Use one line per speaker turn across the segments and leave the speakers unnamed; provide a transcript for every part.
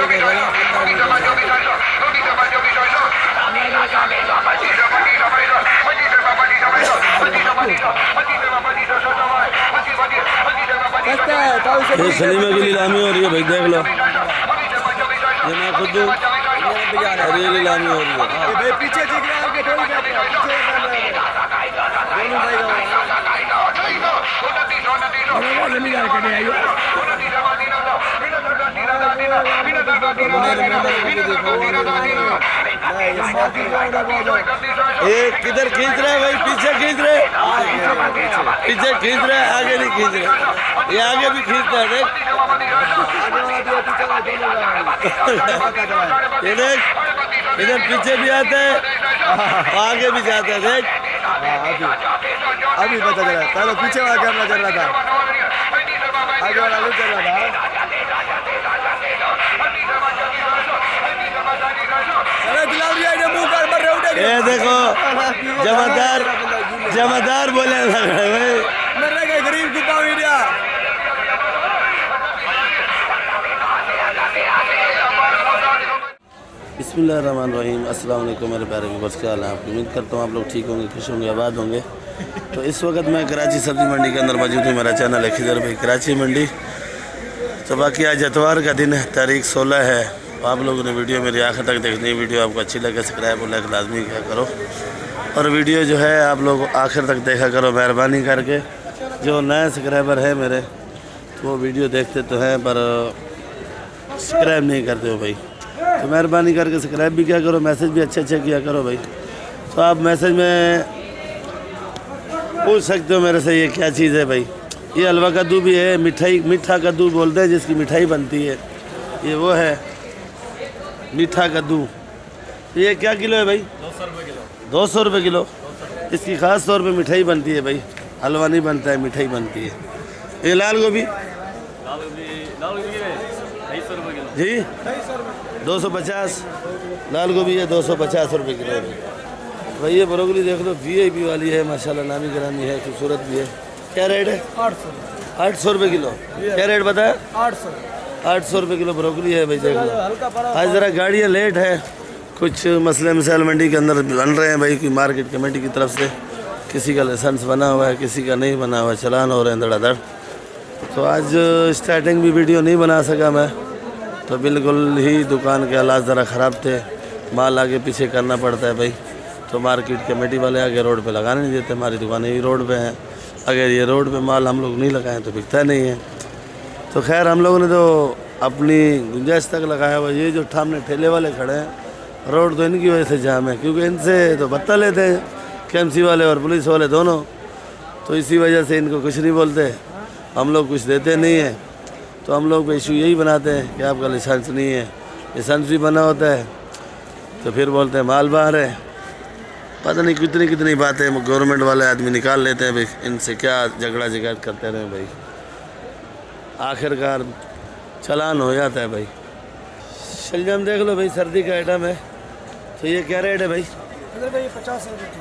ये सलीमा की नीलामी हो रही है भाई, देख लो। ये मैं खुद और ये नीलामी हो रही है
भाई। पीछे देख रहे हैं आपके दोनों भाई
एक किधर खींच रहे हैं भाई, पीछे खींच रहे, पीछे खींच रहे, आगे नहीं खींच रहे। ये आगे भी खींचता है, देख ये देख, इधर पीछे भी आता है, आगे भी जाता है, देख।
अभी पता चला, पहले पीछे वाला कैमरा चल रहा था, आगे वाला नहीं चल रहा था।
ये देखो जमादार, जमादार बोले लग रहे भाई,
गरीब की पाविया।
बिस्मिल्लाहिर्रहमानिर्रहीम। अस्सलाम वालेकुम मेरे प्यारे व्यूअर्स, क्या हाल है आपकी? उम्मीद करता हूँ आप लोग ठीक होंगे, खुश होंगे, आबाद होंगे। तो इस वक्त मैं कराची सब्ज़ी मंडी के अंदर मौजूद हूँ। मेरा चैनल है खिजर भाई कराची मंडी। तो बाकी आज इतवार का दिन है, तारीख 16 है। आप लोगों ने वीडियो मेरी आखिर तक देखनी है। वीडियो आपको अच्छी लगे सब्सक्राइब और लाइक लाजमी किया करो, और वीडियो जो है आप लोग आखिर तक देखा करो मेहरबानी करके। जो नए सब्सक्राइबर है मेरे, तो वो वीडियो देखते तो हैं पर सब्सक्राइब नहीं करते हो भाई। तो मेहरबानी करके सब्सक्राइब भी किया करो, मैसेज भी अच्छे अच्छे किया करो भाई। तो आप मैसेज में पूछ सकते हो मेरे से ये क्या चीज़ है भाई। ये हलवा कद्दू भी है, मिठाई, मीठा कद्दू बोलते हैं जिसकी मिठाई बनती है, ये वो है मीठा कद्दू। ये क्या किलो है भाई? 200 रुपये किलो। 200 रुपये किलो। इसकी ख़ास तौर पे मिठाई बनती है भाई, हलवा नहीं बनता है, मिठाई बनती है। ये लाल गोभी जी 250, लाल गोभी है 250 रुपये किलो है भाई। ये ब्रोकली देख लो, VIP वाली है माशाल्लाह, नामी गिरामी है, खूबसूरत भी है। क्या रेट है? 800 रुपये किलो। क्या रेट बताया? 800 रुपये किलो ब्रोकली है भाई, देख लो। आज ज़रा गाड़ियाँ लेट है, कुछ मसले मसाइल मंडी के अंदर बन रहे हैं भाई कि मार्केट कमेटी की तरफ से किसी का लाइसेंस बना हुआ है, किसी का नहीं बना हुआ है, चलान हो रहे हैं धड़ाधड़। तो आज स्टार्टिंग भी वीडियो नहीं बना सका मैं, तो बिल्कुल ही दुकान के हालात ज़रा ख़राब थे, माल आगे पीछे करना पड़ता है भाई। तो मार्केट कमेटी वाले आगे रोड पे लगाने नहीं देते, हमारी दुकानें ही रोड पे हैं। अगर ये रोड पे माल हम लोग नहीं लगाएं तो बिकता नहीं है। तो खैर हम लोगों ने तो अपनी गुंजाइश तक लगाया हुआ। ये जो सामने ठेले वाले खड़े हैं, रोड तो इनकी वजह से जाम है, क्योंकि इनसे तो बत्ता लेते हैं KMC वाले और पुलिस वाले दोनों। तो इसी वजह से इनको कुछ नहीं बोलते, हम लोग कुछ देते नहीं हैं। तो हम लोग इशू यही बनाते हैं कि आपका लाइसेंस नहीं है, लाइसेंस भी बना होता है तो फिर बोलते हैं माल बाहर है। पता नहीं कितनी कितनी बातें गवर्नमेंट वाले आदमी निकाल लेते हैं भाई। इनसे क्या झगड़ा झगड़ करते रहे भाई, आखिरकार चलान हो जाता है भाई। शलजम देख लो भाई, सर्दी का आइटम है। तो ये क्या रेट है भाई?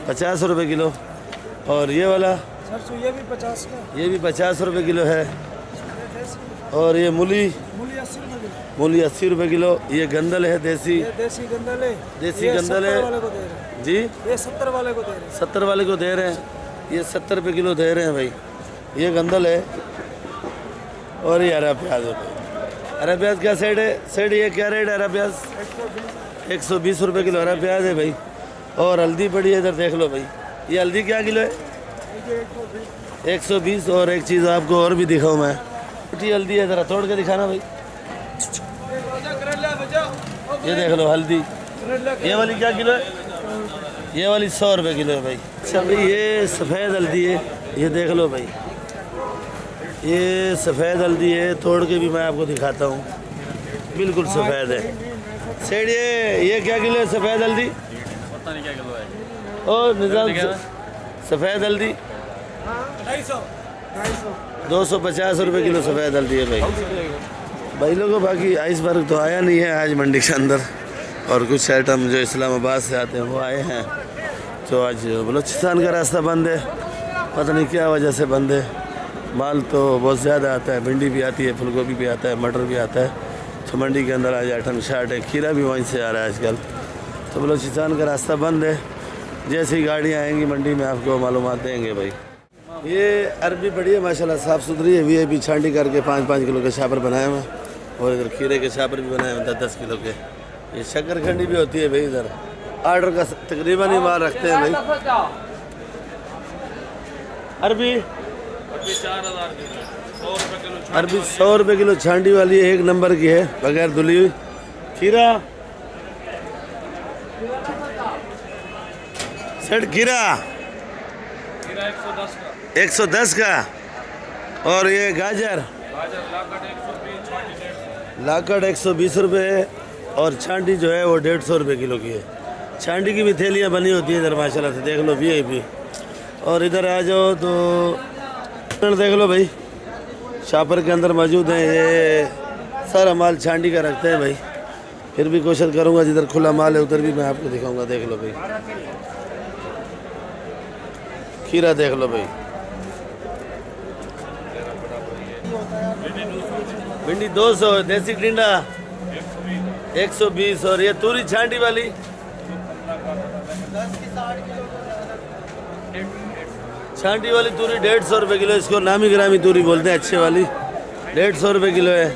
50 रुपये किलो। और ये वाला
ये भी 50 का,
ये भी 50 रुपये किलो है। और ये मूली 80 रुपये किलो। ये गंदल है देसी
गंदल है,
देसी गंदल है जी।
ये 70 वाले को दे रहे हैं,
70 वाले को दे रहे हैं। ये 70 रुपये किलो दे रहे हैं भाई। ये गंदल है। और ये हरा प्याज है भाई। हरा प्याज क्या सेट है? सेट ये क्या रेट है हरा प्याज? 120 रुपये किलो हरा प्याज है भाई। और हल्दी पड़ी है इधर देख लो भाई। ये हल्दी क्या किलो है? 120। और एक चीज़ आपको और भी दिखाऊँ मैं, छोटी हल्दी है, ज़रा तोड़ के दिखाना भाई। ये देख लो हल्दी। ये वाली क्या किलो है? ये वाली 100 रुपये किलो है भाई। अच्छा भाई, ये सफ़ेद हल्दी है, ये देख लो भाई। ये सफ़ेद हल्दी है, तोड़ के भी मैं आपको दिखाता हूँ, बिल्कुल सफ़ेद है। सेठ ये क्या किलो है सफ़ेद हल्दी?
पता नहीं क्या किलो है।
और निज़ाम सफ़ेद हल्दी 250 रुपये किलो सफ़ेद हल्दी है भाई। भाई लोगों, बाकी आइसबर्ग तो आया नहीं है आज मंडी के अंदर, और कुछ आइटम जो इस्लामाबाद से आते हैं वो आए हैं। तो आज बलूचिस्तान का रास्ता बंद है, पता नहीं क्या वजह से बंद है। माल तो बहुत ज़्यादा आता है, भिंडी भी आती है, फूलगोभी भी आता है, मटर भी आता है, तो मंडी के अंदर आज आइटम शार्ट है। खीरा भी वहीं से आ रहा है आजकल। तो बलोचिस्तान का रास्ता बंद है, जैसी गाड़ियाँ आएंगी मंडी में आपको मालूमात देंगे भाई। ये अरबी बड़ी है माशाल्लाह, साफ़ सुथरी है। VIP छांटी करके 5-5 किलो के छापर बनाए हुए हैं और इधर खीरे के छापर भी बनाए हुए 10-10 किलो के। ये शक्करखंडी भी होती है भाई। इधर ऑर्डर का तकरीबन ही माल रखते हैं भाई। अरबी 100 रुपये किलो छांडी वाली है, 1 नंबर की है, बगैर धुली हुई। खीरा सेठ, खीरा 110 का। और ये गाजर लाकड़ 120 रुपये और छांडी जो है वो 150 रुपये किलो की है। छांडी की भी थैलियाँ बनी होती है इधर माशाल्लाह से, देख लो VIP। और इधर आ जाओ तो देख लो भाई, शापर के अंदर मौजूद है। ये सारा माल छांडी का रखते हैं भाई। फिर भी कोशिश करूँगा जिधर खुला माल है उधर भी मैं आपको दिखाऊंगा। देख लो भाई, खीरा देख लो भाई। भिंडी 200, देसी टिंडा 120। और ये तूरी छांडी वाली छांडी वाली तूरी 150 रुपये किलो। इसको नामी ग्रामी तूरी बोलते हैं, अच्छे वाली 150 रुपये किलो है।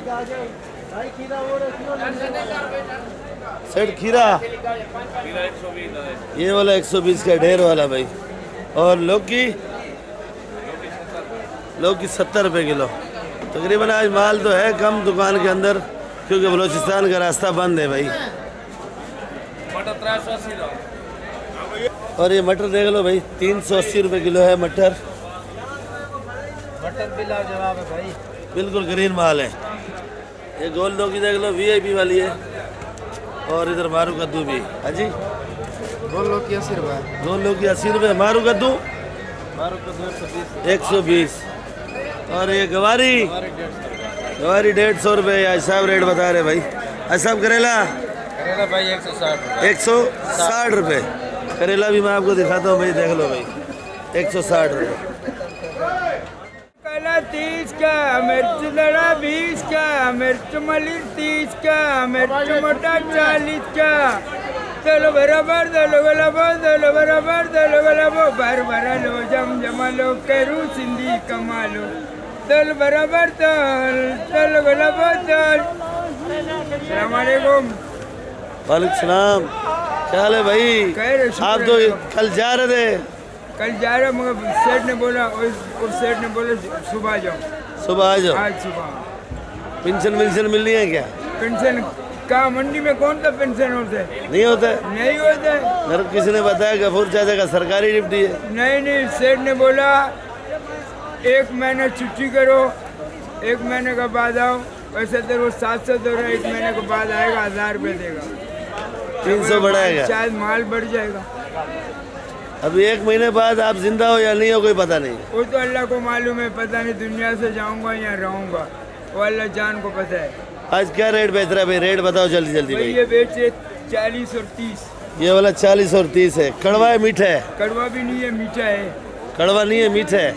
सेठ खीरा ये वाला 120 का, ढेर वाला भाई। और लौकी 70 रुपये किलो। तकरीबन आज माल तो है कम दुकान के अंदर, क्योंकि बलोचिस्तान का रास्ता बंद है भाई। और ये मटर देख लो भाई, 380 रुपये किलो है मटर।
मटर भी लाजवाब है भाई,
बिल्कुल ग्रीन माल है। ये गोल लौकी देख लो, VIP वाली है। और इधर मारू कद्दू भी। हाँ जी,
गोल लौकी 80 रुपये।
गोल लौकी 80 रुपये। मारू कद्दू 120। और ये गवारी 150 रुपये। आज साहब रेट बता रहे भाई। आज साहब करेला
भाई
160 रुपये। करेला भी मैं आपको दिखाता हूँ भाई, देख लो भाई 160 रुपये।
कला 30 का, मिर्च दड़ा 20 का, मिर्च मलिर 30 का, मिर्च मोटा 40 का। दलो बराबर दलो गलाबो, दलो बराबर दलो गलाबो, भर भरा लो जम जमा लो, करू सिंधी कमा लो। दल बराबर दल गलाबो दल। अस्सलाम वालेकुम।
वालेकुम सलाम। क्या हाल है भाई? आप तो कल जा रहे थे।
कल जा रहे मगर सेठ ने बोला, उस सेठ ने बोला सुबह आ जाओ।
सुबह आ जाओ।
आज सुबह
पेंशन मिल रही है क्या?
पेंशन कहाँ, मंडी में कौन सा पेंशन होता है?
नहीं होता है?
नहीं होता है।
मेरे को किसी ने बताया गफूर चाचा का सरकारी डिप्टी है।
नहीं, सेठ ने बोला 1 महीने छुट्टी करो, 1 महीने के बाद आओ। वैसे तो वो 700 दे रहा है, 1 महीने के बाद आएगा 1000 रुपये देगा।
300 बढ़ाएगा,
शायद माल बढ़ जाएगा।
अभी 1 महीने बाद आप जिंदा हो या नहीं हो कोई पता नहीं।
वो तो अल्लाह को मालूम है, पता नहीं दुनिया से जाऊंगा या रहूंगा, वो अल्लाह जान को पता है।
आज क्या रेट बेच रहा है भाई? रेट बताओ जल्दी जल्दी भाई।
ये बेचे 40 और 30।
ये वाला 40 और 30 है। कड़वा है मीठा है?
कड़वा भी नहीं है, मीठा है।
कड़वा नहीं है, मीठा है।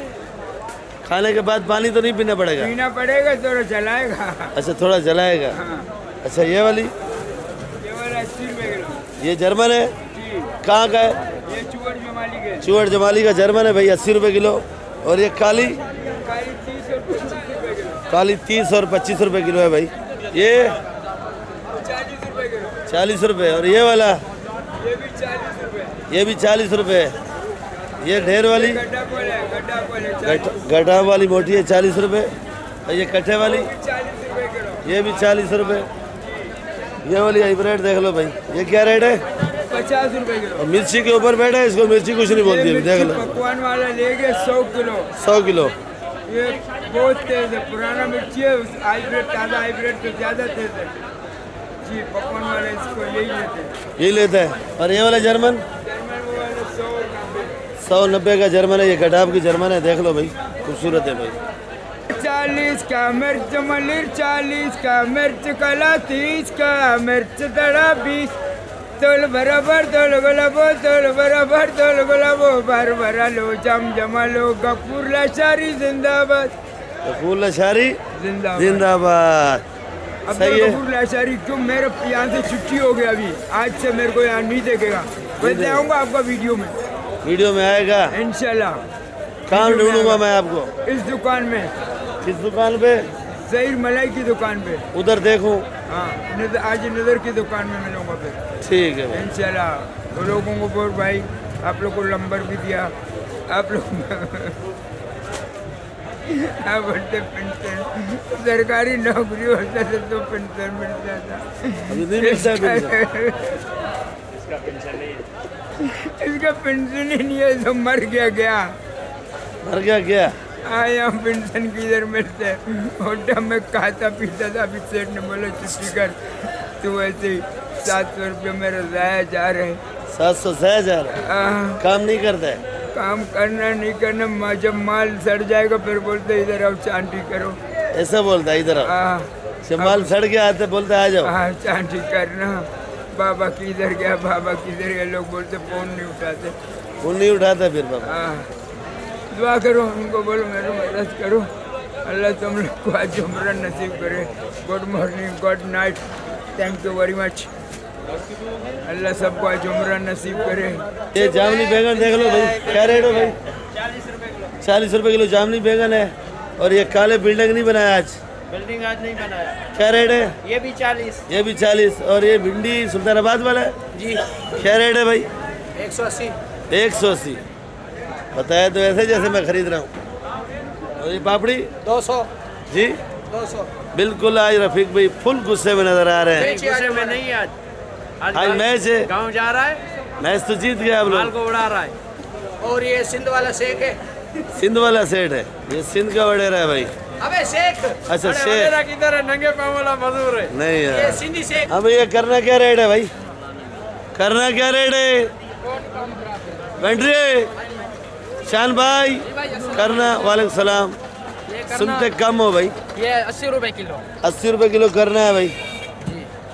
खाने के बाद पानी तो नहीं पीना पड़ेगा?
पीना पड़ेगा, थोड़ा जलाएगा।
अच्छा, थोड़ा जलाएगा।
हाँ।
अच्छा, ये वाली
80 रुपये किलो।
ये जर्मन है?
जी।
कहाँ का है?
ये चुवर जमाली के।
चुवर जमाली का जर्मन है भाई, 80 रुपये किलो। और ये काली?
काली 30 और 25 रुपये किलो।
काली 30 और 25 रुपये किलो है भाई। ये
40 रुपये किलो।
40 रुपये। और ये वाला?
ये भी 40 रुपये।
ये भी 40 रुपये। ये ढेर वाली?
गड्ढा कोल है।
गड्ढा वाली मोटी है 40 रुपये। और ये कट्ठे वाली?
40 रुपये किलो।
ये भी 40 रुपये। ये वाली हाइब्रिड देख लो भाई, ये क्या रेट है?
50 रुपये किलो।
और मिर्ची के ऊपर बैठा है, इसको मिर्ची कुछ नहीं बोलती है, देख लो।
पकवान वाला ले गए 100 किलो।
100 किलो।
ये बहुत तेज है, पुराना मिर्ची है। हाइब्रिड, ताज़ा हाइब्रिड तो ज़्यादा तेज है जी। पकवान वाले इसको यही लेते हैं।
यही लेता है। और ये वाला जर्मन?
जर्मन वो वाला
190 का जर्मन है। ये गडाब की जर्मन है, देख लो भाई, खूबसूरत है भाई।
40 का मिर्च मलिर, 40 का मिर्च कला, 30 का मिर्च दड़ा 20। तोल बराबर तोल गुलाबो, तोल बराबर तोल गुलाबो, भर भरा लो जम जमा लो, गफूर लाशारी जिंदाबाद।
गफूर लाशारी
जिंदाबाद।
जिंदाबाद। सही है।
अब्दुल लाशारी क्यों मेरे यहाँ से छुट्टी हो गया अभी, आज से मेरे को यहाँ नहीं देखेगा। वैसे आऊँगा आपका वीडियो में
आएगा
इंशाल्लाह।
कहाँ ढूंढूंगा मैं आपको?
इस दुकान में।
किस दुकान पे?
ज़हीर मलाई की दुकान पे।
उधर देखूं?
हाँ, आज नज़र की दुकान में मिलूंगा फिर।
ठीक है भाई।
इंशाल्लाह। तो लोगों को बोल भाई, आप लोग को नंबर भी दिया, आप लोग बोलते पेंशन, सरकारी नौकरी होता था तो पेंशन मिलता था।
अभी नहीं मिलता है पेंशन?
इसका पेंशन ही नहीं है, तो मर गया।
मर गया?
आया पेंशन किधर मिलते? होटल में खाता पीता था, अभी सेठ ने बोला छुट्टी कर, तो वैसे ही 700 रुपये मेरे ज़ाया जा रहे।
700 ज़ाया जा रहा है? काम नहीं करता है?
काम करना नहीं करना, जब माल सड़ जाएगा फिर बोलते इधर आओ चांटी करो।
ऐसा बोलता है इधर आओ? जब माल सड़ गया आते बोलते आ जाओ।
हाँ, चांटी करना। बाबा किधर गया, बाबा किधर गया, लोग बोलते फोन नहीं उठाते।
फोन नहीं उठाता फिर बाबा?
दुआ करो उनको, बोलो मेरी मदद करो, अल्लाह तुम लोग को आज उम्र नसीब करे। Good morning, good night, thank you very much. Allah सबको आज उम्र नसीब करे।
ये जामनी बैंगन देख लो भाई, क्या रेट हो भाई? 40 रुपये किलो जामनी बैंगन है। और ये काले बिल्डिंग नहीं बनाया आज?
बिल्डिंग आज नहीं बनाया।
क्या रेट है?
ये भी 40।
ये भी 40। और ये भिंडी सुल्तानाबाद वाला है
जी,
क्या रेट है भाई?
180।
180 बताया तो ऐसे जैसे मैं खरीद रहा हूँ। और ये पापड़ी
200
जी
200।
बिल्कुल। आज रफीक भाई फुल गुस्से में नजर आ रहे हैं।
गुस्से में नहीं,
आज मैच है,
गांव जा रहा है,
मैच तो जीत गया आप
माल
लोग।
को उड़ा रहा है। और ये सिंध वाला शेख है।
सिंध वाला सेठ है, ये सिंध का वडेरा है भाई।
अबे शेख।
अच्छा शेख
किधर है? नंगे पाँव वाला मजदूर है।
नहीं
ये
यार।
सिंधी शेख।
अब ये करना क्या रेट है भाई? करना क्या रेट है? कंट्री शान भाई करना। वालेकुम सलाम। सुनते कम हो भाई।
ये 80 रुपए किलो।
80 रुपये किलो करना है भाई।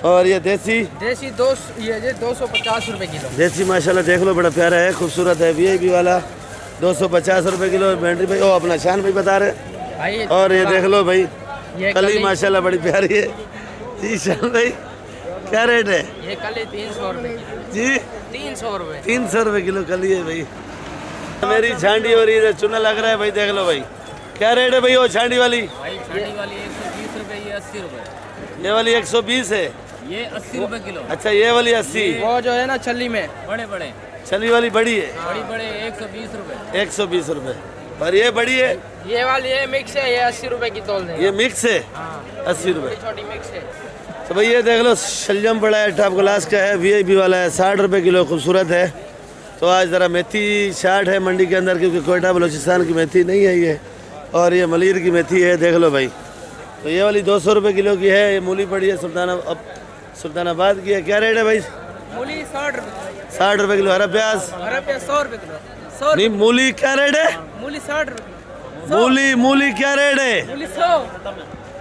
और ये देसी?
देसी 250 रुपए किलो।
देसी माशाल्लाह देख लो, बड़ा प्यारा है, खूबसूरत है। वीआईपी वाला 250 रुपये किलो। बैटरी भाई, ओ अपना शान भाई बता रहे।
भाई
और ये देख लो भाई,
ये
कली माशाल्लाह बड़ी प्यारी है जी। शान भाई क्या रेट है?
ये कली 300 रुपए
जी
300 रुपए।
300 रुपये किलो कली है भाई। मेरी छांडी हो रही है, चूना लग रहा है भाई, देख लो भाई। क्या रेट है भाई वो छांडी वाली?
भाई छांडी वाली 120 रुपए, ये 80 रुपए।
ये वाली 120 है?
ये 80 रुपए किलो।
अच्छा ये वाली 80।
वो जो है ना छल्ली में बड़े बड़े,
छली वाली बड़ी है?
बड़ी बड़े 120 रुपए।
120 रुपये। और ये बड़ी है?
ये वाली ये मिक्स है, ये 80 रुपए की तोल देंगे।
ये मिक्स है?
हाँ,
80 रुपये।
छोटी मिक्स है।
तो भाई ये देख लो, शलजम बड़ा है, टॉप क्लास का है, वीआईपी वाला है, 60 रुपये किलो, खूबसूरत है। तो आज ज़रा मेथी शार्ट है मंडी के अंदर, क्योंकि कोयटा बलूचिस्तान की मेथी नहीं है ये। और ये मलिर की मेथी है, देख लो भाई। तो ये वाली 200 रुपये किलो की है। ये मूली पड़ी है सुल्तानाबाद की है। क्या रेट है भाई?
मूली 60 रुपए।
60 रुपये किलो। हरा प्याज?
हरा प्याज 100 रुपए किलो।
नहीं, मूली क्या रेट है?
मूली 60 रुपए।
मूली क्या रेट है?
मूली 100।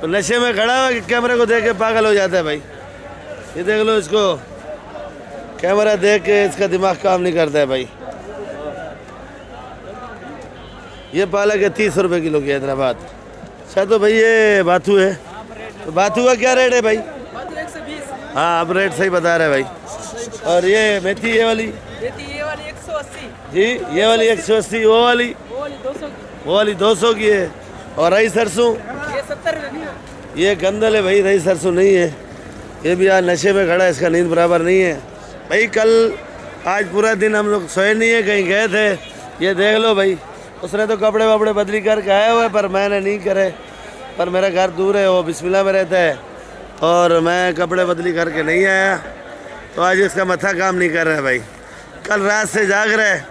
तो नशे में खड़ा हुआ कि कैमरे को देख के पागल हो जाता है भाई। ये देख लो, इसको कैमरा देख के इसका दिमाग काम नहीं करता है भाई। ये पालक है 30 रुपये किलो की, हैदराबाद। अच्छा तो भाई ये बाथू है, तो बाथू का क्या रेट है भाई?
120।
हाँ आप रेट सही बता रहे हैं भाई। और ये मेथी ये वाली?
ये वाली 180
जी ये वाली 180। वो वाली?
200 की।
वो वाली 200 की है। और रई सरसों?
ये 70 रुपए।
ये गंदल है भाई, रई सरसों नहीं है। ये भी आज नशे में खड़ा है, इसका नींद बराबर नहीं है भाई। कल आज पूरा दिन हम लोग सोए नहीं है, कहीं गए थे। ये देख लो भाई, उसने तो कपड़े वपड़े बदली करके आए हुए, पर मैंने नहीं करे। पर मेरा घर दूर है, वो बिस्मिल्लाह में रहता है, और मैं कपड़े बदली करके नहीं आया। तो आज इसका मथा काम नहीं कर रहा है भाई। कल रात से जाग रहा है।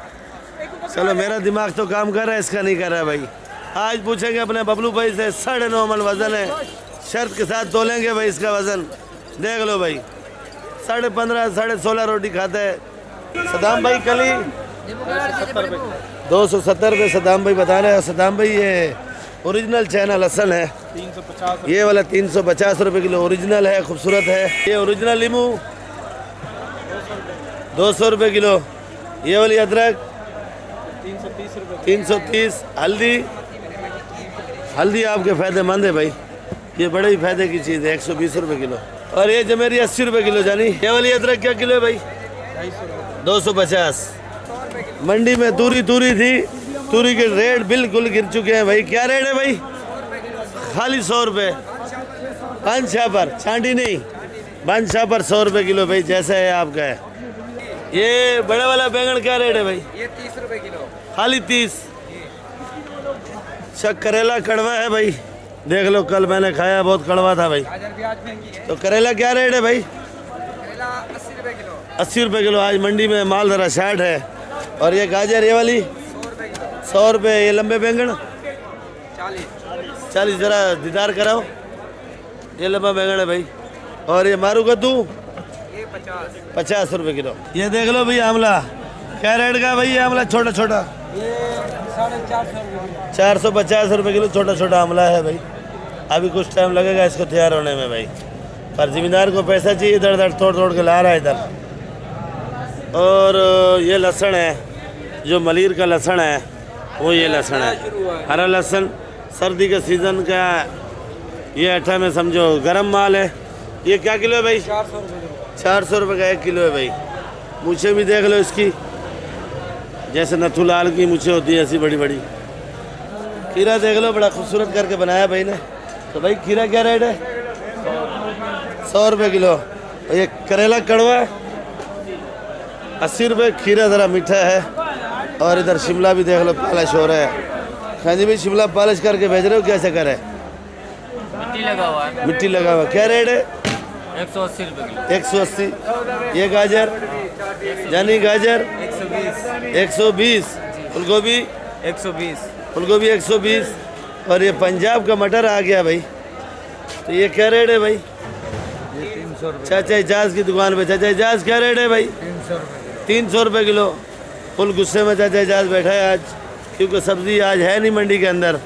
चलो मेरा दिमाग तो काम कर रहा है, इसका नहीं कर रहा है भाई। आज पूछेंगे अपने बबलू भाई से, 9.5 मन वज़न है, शर्त के साथ तोलेंगे भाई इसका वज़न। देख लो भाई, 15.5 16.5 रोटी खाता है। सदाम भाई कली 270 रुपये सदाम भाई बता रहे हैं। सदाम भाई ये ओरिजिनल चैनल असल है, 350। ये वाला 350 रुपये किलो ओरिजिनल है, खूबसूरत है। ये ओरिजिनल लीमू 200 रुपये किलो। ये वाली अदरक 330 रुपये। 330। हल्दी आपके फ़ायदेमंद है भाई, ये बड़े ही फायदे की चीज़ है, 120 रुपये किलो। और ये जमेरी 80 रुपये किलो जानी। ये वाली अदरक क्या किलो है भाई? 250। मंडी में तूरी थी, तूरी के रेट बिल्कुल गिर चुके हैं भाई। क्या रेट है भाई? खाली 100 रुपये बादशाह पर, छांटी नहीं, बादशाह पर 100 रुपये किलो भाई, जैसा है आपका है। ये बड़ा वाला बैंगन क्या रेट है भाई?
ये 30 रुपए किलो।
खाली 30। अच्छा, करेला कड़वा है भाई, देख लो, कल मैंने खाया, बहुत कड़वा था भाई।
गाजर भी आज महंगी है।
तो करेला क्या रेट है भाई?
करेला 80 रुपए किलो।
80 रुपये किलो। आज मंडी में माल ज़रा 60 है। और ये गाजर ये वाली
100 रुपए किलो।
100 रुपये। ये लंबे बैंगन
40।
40। ज़रा दीदार कराओ, ये लंबा बैंगन है भाई। और ये मारू कद्दू
ये 50।
50 रुपये किलो। ये देख लो भाई आंवला, क्या रेट का भाई? ये आंवला छोटा छोटा
ये 450 रुपए।
450 रुपये किलो छोटा छोटा आंवला है भाई। अभी कुछ टाइम लगेगा इसको तैयार होने में भाई, पर जिम्मेदार को पैसा चाहिए, इधर उधर तोड़ के ला रहा है इधर। और ये लहसुन है, जो मलीर का लहसुन है वो ये लहसुन है, हरा लहसुन, सर्दी के सीज़न का ये अट्ठा में समझो गरम माल है। ये क्या किलो है भाई?
400 रुपए किलो।
400 रुपये का 1 किलो है भाई। मूछें भी देख लो इसकी, जैसे नथुलाल की मूछें होती है ऐसी बड़ी बड़ी। खीरा देख लो, बड़ा खूबसूरत करके बनाया भाई ने। तो भाई खीरा क्या रेट है? 100 रुपये किलो। और ये करेला कड़वा है 80 रुपये। खीरा ज़रा मीठा है। और इधर शिमला भी देख लो, पॉलिश हो रहा है। हाँ जी भाई, शिमला पॉलिश करके भेज रहे हो, क्या चक्कर है?
मिट्टी लगा हुआ है।
मिट्टी लगा हुआ, क्या रेट है?
180 रुपए किलो।
180। ये गाजर यानी गाजर
120।
120। फूलगोभी
120।
फूलगोभी 120। और ये पंजाब का मटर आ गया भाई। तो ये क्या रेट है भाई?
ये 300 रुपए।
चाचा इजाज की दुकान पे। चाचा इजाज क्या रेट है भाई?
300 रुपए।
300 रुपये किलो। फुल गुस्से में चाचा इजाज बैठा है आज, क्योंकि सब्ज़ी आज है नहीं मंडी के अंदर।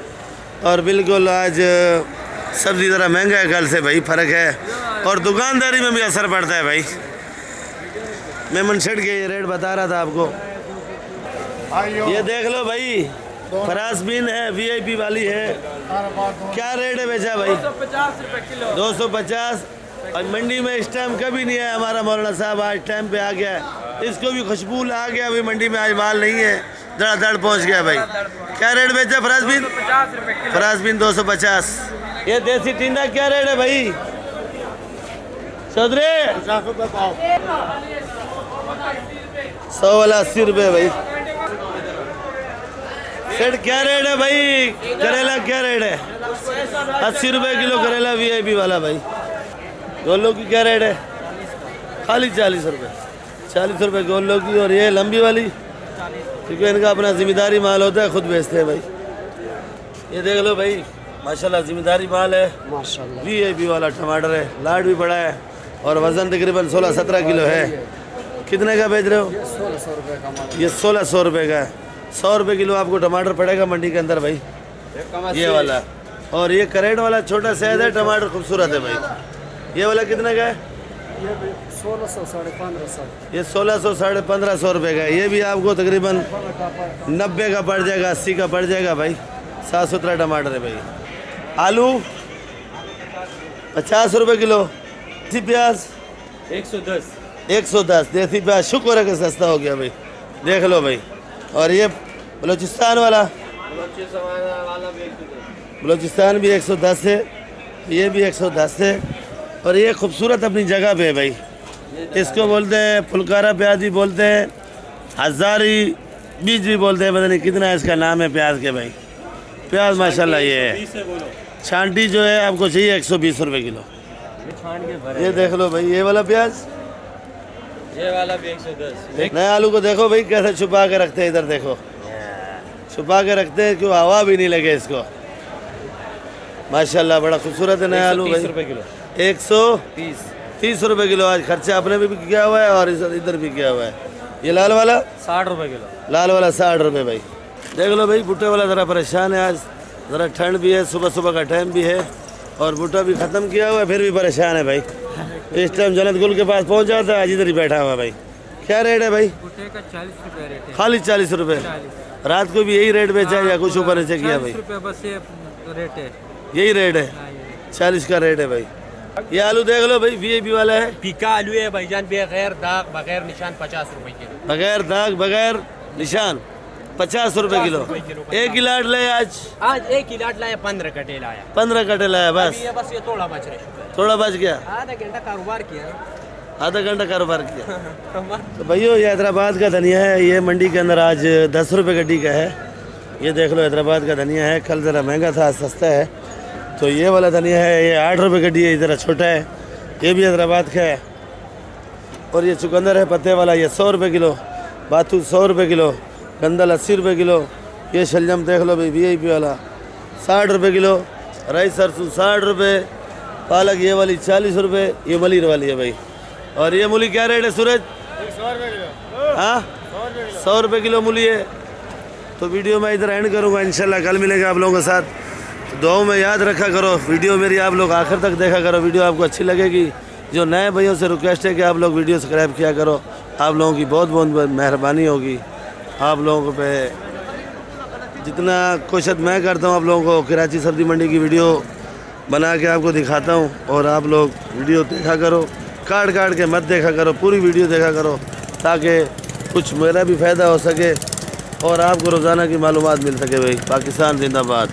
और बिल्कुल आज सब्ज़ी ज़रा महंगा है कल से भाई, फ़र्क है। और दुकानदारी में भी असर पड़ता है भाई। मैं मनशेड के ये रेट बता रहा था आपको। ये देख लो भाई, फरासबीन है, VIP वाली है। क्या रेट है बेचा भाई?
250 रुपए किलो।
250। और मंडी में इस टाइम कभी नहीं है हमारा मौलाना साहब, आज टाइम पे आ गया है। इसको भी खुशबू आ गया, अभी मंडी में आज माल नहीं है, धड़ाधड़ पहुंच गया भाई। क्या रेट बेचा फरासबीन?
50 रुपए किलो।
फरासबीन 250। ये देसी टिंडा क्या रेट है भाई? चौधरी 100 वाला 80 रुपये भाई। सेठ क्या रेट है भाई? करेला क्या रेट है? 80 रुपये किलो करेला VIP वाला भाई। गोल्लो की क्या रेट है? खाली 40 रुपये। 40 रुपये गोल्लो की। और ये लंबी वाली, क्योंकि इनका अपना जिम्मेदारी माल होता है, खुद बेचते हैं भाई। ये देख लो भाई, माशाल्लाह जिम्मेदारी माल है, माशाल्लाह। VIP वाला टमाटर है, लाट भी बड़ा है। और वज़न तकरीबन 16-17 किलो है। कितने का बेच रहे हो?
1600 रुपए का।
ये 1600 रुपये का है। 100 रुपये किलो आपको टमाटर पड़ेगा मंडी के अंदर भाई, ये वाला। और ये करेट वाला छोटा साइज है, टमाटर खूबसूरत है भाई। ये वाला कितने का है?
1600 1550।
ये 1600 1550 रुपये का है। ये भी आपको तकरीबन 90 का पड़ जाएगा, 80 का पड़ जाएगा भाई। साफ सुथरा टमाटर है भाई। आलू 50 रुपये किलो। देसी प्याज
110।
110। देसी प्याज शुक्र है कि सस्ता हो गया भाई, देख लो भाई। और ये बलूचिस्तान वाला, बलूचिस्तान भी 110 है, ये भी 110 है। और ये खूबसूरत अपनी जगह पे है भाई। इसको बोलते हैं फुलकारा प्याज भी बोलते हैं, हज़ारी बीज भी बोलते हैं, पता नहीं कितना इसका नाम है प्याज के भाई। प्याज माशाल्लाह ये है। छांटी जो है आपको चाहिए 120 रुपये किलो। ये देख लो भाई, ये वाला प्याज,
ये वाला भी 110।
नए आलू को देखो भाई कैसे छुपा के रखते हैं, इधर देखो छुपा के रखते हैं, क्यों हवा भी नहीं लगे इसको। माशाल्लाह बड़ा खूबसूरत है नया आलू भाई। 130 रुपये किलो। आज खर्चा अपने भी किया हुआ है और इधर भी किया हुआ है। ये लाल वाला
60 रुपए किलो।
लाल वाला 60 रुपये भाई। देख लो भाई, भुट्टे वाला ज़रा परेशान है आज, ज़रा ठंड भी है, सुबह सुबह का टाइम भी है और भुट्टा भी ख़त्म किया हुआ है, फिर भी परेशान है भाई। इस टाइम जन्नत गुल के पास पहुंच जाता है, आज इधर ही बैठा हुआ भाई। क्या रेट है भाई?
भुट्टे का 40 रुपए रेट है।
खाली 40 रुपये। रात को भी यही रेट बेचा है या कुछ ऊपर नीचे किया भाई?
40 रुपए बस ये रेट है।
यही रेट है। 40 का रेट है भाई। ये आलू देख लो भाई, वीआईपी वाला है,
पीका आलू है भाईजान, बगैर दाग बगैर निशान 50 रुपए किलो।
बगैर दाग बगैर निशान 50 रुपए किलो। एक ही लाट ले आज,
आज एक ही लाट लाया, 15 कटे लाया।
15 कटे लाया बस।
अभी ये बस ये थोड़ा बच रहा है,
थोड़ा बच गया,
आधा घंटा कारोबार किया।
आधा घंटा कारोबार किया। तो भैया ये हैदराबाद का धनिया है, ये मंडी के अंदर आज 10 रुपये गड्डी का है। ये देख लो हैदराबाद का धनिया है, कल ज़रा महंगा था, आज सस्ता है। तो ये वाला धनिया है, ये 8 रुपये गड्डी है, ज़रा छोटा है, ये भी हैदराबाद का है। और ये चुकंदर है पत्ते वाला, ये 100 रुपये किलो। बाथू 100 रुपये किलो, गंदल 80 रुपये किलो। ये शलजम देख लो भाई, वीआईपी वाला 60 रुपये किलो। राई सरसों 60 रुपये, पालक ये वाली 40 रुपये, ये मलिर वाली है भाई। और ये मूली क्या रेट है सूरज?
100 रुपये किलो।
हाँ 100 रुपये किलो मूली है। तो वीडियो मैं इधर एंड करूँगा, इंशाल्लाह कल मिलेगा आप लोगों के साथ। तो दुआओं में याद रखा करो, वीडियो मेरी आप लोग आखिर तक देखा करो, वीडियो आपको अच्छी लगेगी। जो नए भाइयों से रिक्वेस्ट है कि आप लोग वीडियो सब्सक्राइब किया करो, आप लोगों की बहुत बहुत मेहरबानी होगी। आप लोगों पे जितना कोशिश मैं करता हूँ आप लोगों को कराची सब्ज़ी मंडी की वीडियो बना के आपको दिखाता हूँ, और आप लोग वीडियो देखा करो, काट काट के मत देखा करो, पूरी वीडियो देखा करो, ताकि कुछ मेरा भी फ़ायदा हो सके और आपको रोज़ाना की मालूमात मिल सके भाई। पाकिस्तान जिंदाबाद।